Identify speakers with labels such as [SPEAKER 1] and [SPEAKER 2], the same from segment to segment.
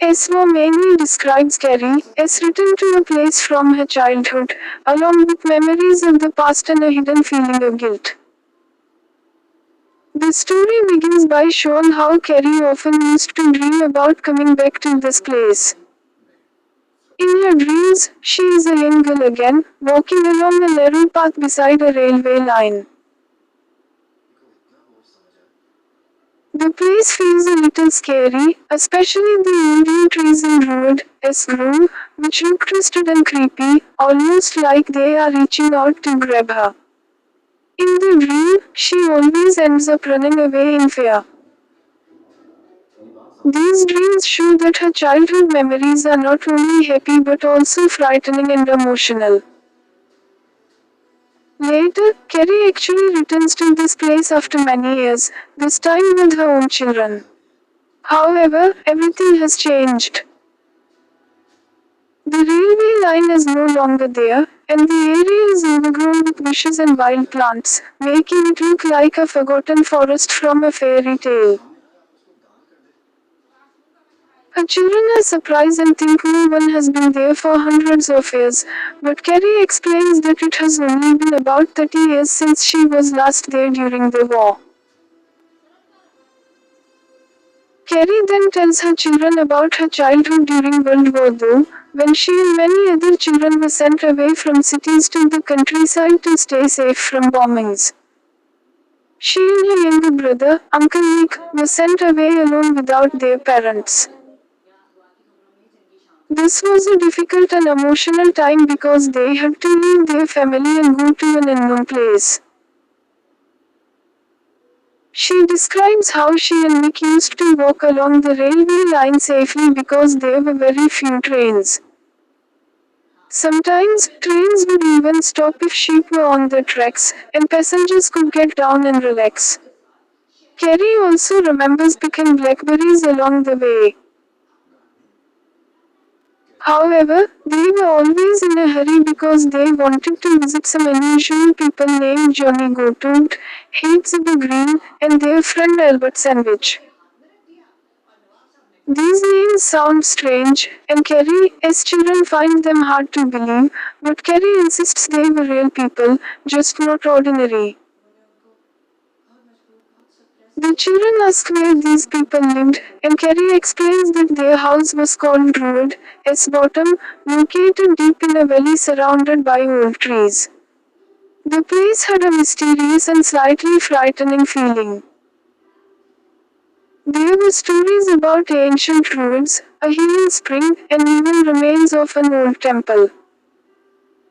[SPEAKER 1] Eswameni describes Carrie as returned to a place from her childhood, along with memories of the past and a hidden feeling of guilt. The story begins by showing how Carrie often used to dream about coming back to this place. In her dreams, she is a young girl again, walking along a narrow path beside a railway line. The place feels a little scary, especially the Indian trees in Rude, Grove, which look twisted and creepy, almost like they are reaching out to grab her. In the dream, she always ends up running away in fear. These dreams show that her childhood memories are not only happy but also frightening and emotional. Later, Carrie actually returns to this place after many years, this time with her own children. However, everything has changed. The railway line is no longer there, and the area is overgrown with bushes and wild plants, making it look like a forgotten forest from a fairy tale. Her children are surprised and think no one has been there for hundreds of years, but Carrie explains that it has only been about 30 years since she was last there during the war. Carrie then tells her children about her childhood during World War II, when she and many other children were sent away from cities to the countryside to stay safe from bombings. She and her younger brother, Uncle Nick, were sent away alone without their parents. This was a difficult and emotional time because they had to leave their family and go to an unknown place. She describes how she and Nick used to walk along the railway line safely because there were very few trains. Sometimes, trains would even stop if sheep were on the tracks, and passengers could get down and relax. Carrie also remembers picking blackberries along the way. However, they were always in a hurry because they wanted to visit some unusual people named Johnny Gotoot, Hate Green, and their friend Albert Sandwich. These names sound strange, and Carrie's children find them hard to believe, but Carrie insists they were real people, just not ordinary. The children ask where these people lived, and Carrie explains that their house was called Druid, Bottom, located deep in a valley surrounded by old trees. The place had a mysterious and slightly frightening feeling. There were stories about ancient druids, a healing spring, and even remains of an old temple.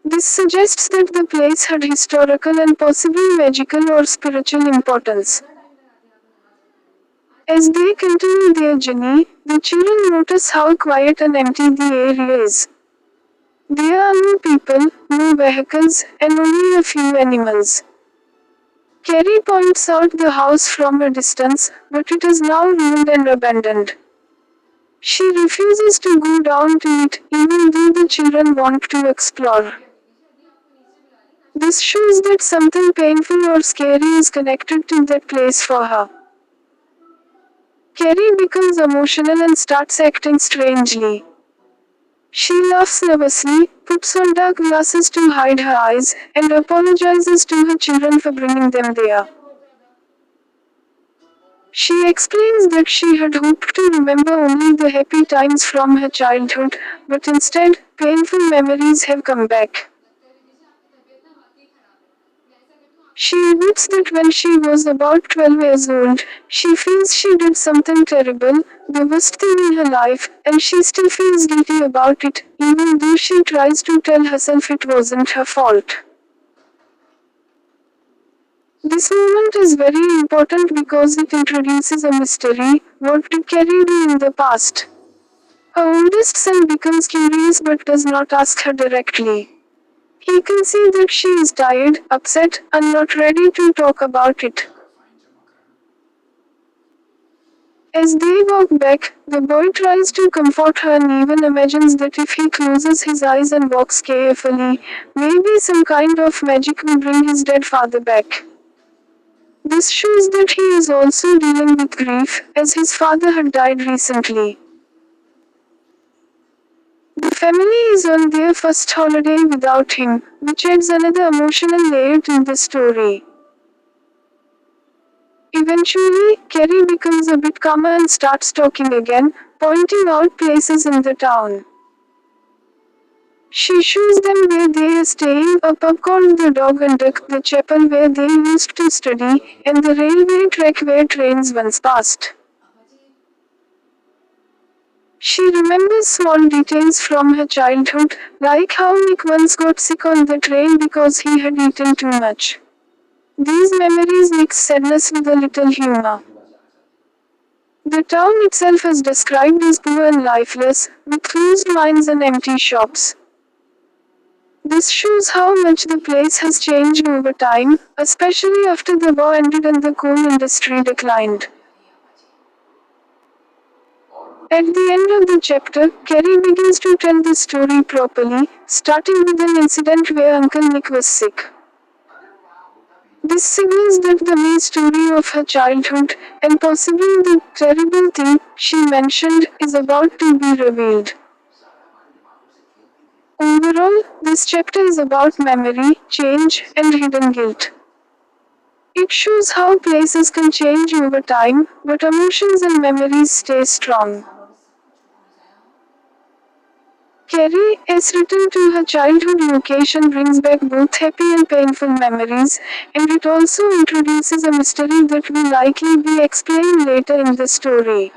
[SPEAKER 1] This suggests that the place had historical and possibly magical or spiritual importance. As they continue their journey, the children notice how quiet and empty the area is. There are no people, no vehicles, and only a few animals. Carrie points out the house from a distance, but it is now ruined and abandoned. She refuses to go down to it, even though the children want to explore. This shows that something painful or scary is connected to that place for her. Carrie becomes emotional and starts acting strangely. She laughs nervously, puts on dark glasses to hide her eyes, and apologizes to her children for bringing them there. She explains that she had hoped to remember only the happy times from her childhood, but instead, painful memories have come back. She admits that when she was about 12 years old, she feels she did something terrible, the worst thing in her life, and she still feels guilty about it, even though she tries to tell herself it wasn't her fault. This moment is very important because it introduces a mystery. What did Carrie do in the past? Her oldest son becomes curious but does not ask her directly. He can see that she is tired, upset, and not ready to talk about it. As they walk back, the boy tries to comfort her and even imagines that if he closes his eyes and walks carefully, maybe some kind of magic will bring his dead father back. This shows that he is also dealing with grief, as his father had died recently. family is on their first holiday without him, which adds another emotional layer to the story. Eventually, Carrie becomes a bit calmer and starts talking again, pointing out places in the town. She shows them where they are staying, a pub called the Dog and Duck, the chapel where they used to study, and the railway track where trains once passed. She remembers small details from her childhood, like how Nick once got sick on the train because he had eaten too much. These memories mix sadness with a little humor. The town itself is described as poor and lifeless, with closed mines and empty shops. This shows how much the place has changed over time, especially after the war ended and the coal industry declined. At the end of the chapter, Carrie begins to tell the story properly, starting with an incident where Uncle Nick was sick. This signals that the main story of her childhood, and possibly the terrible thing she mentioned, is about to be revealed. Overall, this chapter is about memory, change, and hidden guilt. It shows how places can change over time, but emotions and memories stay strong. Carrie, as written to her childhood location, brings back both happy and painful memories, and it also introduces a mystery that will likely be explained later in the story.